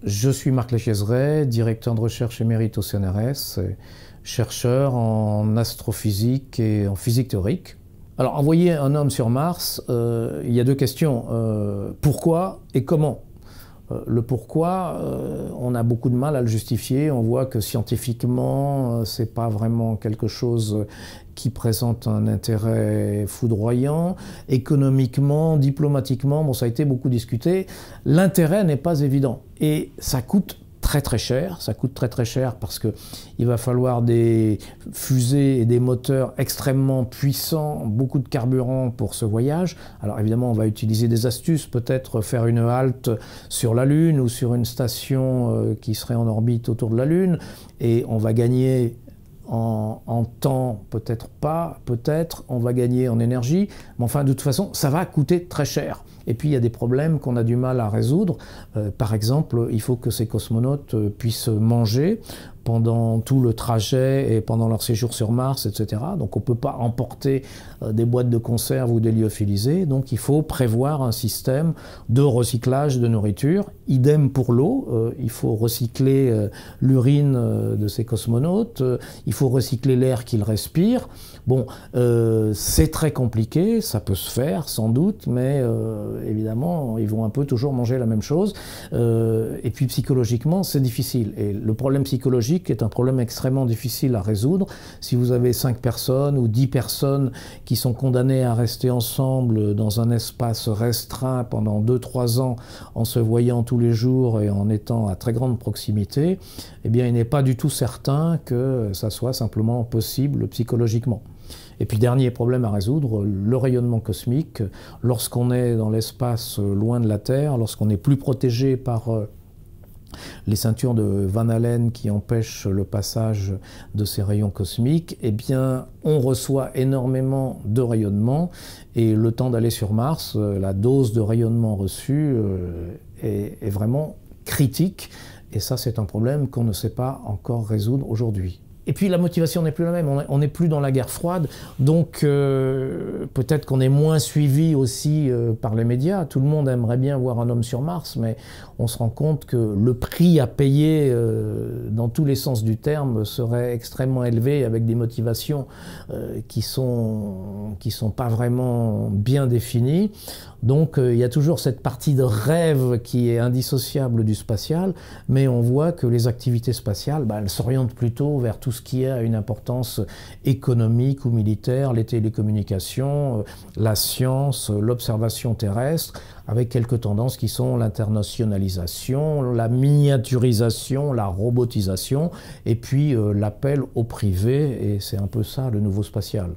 Je suis Marc Lechiezeret, directeur de recherche émérite au CNRS, chercheur en astrophysique et en physique théorique. Alors, envoyer un homme sur Mars, il y a deux questions. Pourquoi et comment? Le pourquoi, on a beaucoup de mal à le justifier. On voit que scientifiquement, c'est pas vraiment quelque chose qui présente un intérêt foudroyant. Économiquement, diplomatiquement, bon, ça a été beaucoup discuté. L'intérêt n'est pas évident et ça coûte très très cher. Ça coûte très très cher parce qu'il va falloir des fusées et des moteurs extrêmement puissants, beaucoup de carburant pour ce voyage. Alors évidemment, on va utiliser des astuces, peut-être faire une halte sur la Lune ou sur une station qui serait en orbite autour de la Lune, et on va gagner en temps, peut-être pas, peut-être, on va gagner en énergie, mais enfin, de toute façon, ça va coûter très cher. Et puis, il y a des problèmes qu'on a du mal à résoudre. Par exemple, il faut que ces cosmonautes puissent manger pendant tout le trajet et pendant leur séjour sur Mars, etc. Donc, on ne peut pas emporter des boîtes de conserve ou des lyophilisés. Donc, il faut prévoir un système de recyclage de nourriture. Idem pour l'eau. Il faut recycler l'urine de ces cosmonautes. Il faut recycler l'air qu'ils respirent. Bon, c'est très compliqué. Ça peut se faire, sans doute, mais évidemment, ils vont un peu toujours manger la même chose. Et puis, psychologiquement, c'est difficile. Et le problème psychologique est un problème extrêmement difficile à résoudre. Si vous avez 5 personnes ou 10 personnes qui sont condamnées à rester ensemble dans un espace restreint pendant 2-3 ans en se voyant tous les jours et en étant à très grande proximité, eh bien, il n'est pas du tout certain que ça soit simplement possible psychologiquement. Et puis, dernier problème à résoudre, le rayonnement cosmique. Lorsqu'on est dans l'espace loin de la Terre, lorsqu'on est plus protégé par les ceintures de Van Allen qui empêchent le passage de ces rayons cosmiques, eh bien, on reçoit énormément de rayonnement, et le temps d'aller sur Mars, la dose de rayonnement reçue est vraiment critique, et ça, c'est un problème qu'on ne sait pas encore résoudre aujourd'hui. Et puis la motivation n'est plus la même, on n'est plus dans la guerre froide, donc peut-être qu'on est moins suivi aussi par les médias. Tout le monde aimerait bien voir un homme sur Mars, mais on se rend compte que le prix à payer dans tous les sens du terme serait extrêmement élevé, avec des motivations qui sont pas vraiment bien définies. Donc il y a toujours cette partie de rêve qui est indissociable du spatial, mais on voit que les activités spatiales, elles s'orientent plutôt vers tout ce qui a une importance économique ou militaire, les télécommunications, la science, l'observation terrestre, avec quelques tendances qui sont l'internationalisation, la miniaturisation, la robotisation, et puis l'appel au privé, et c'est un peu ça le nouveau spatial.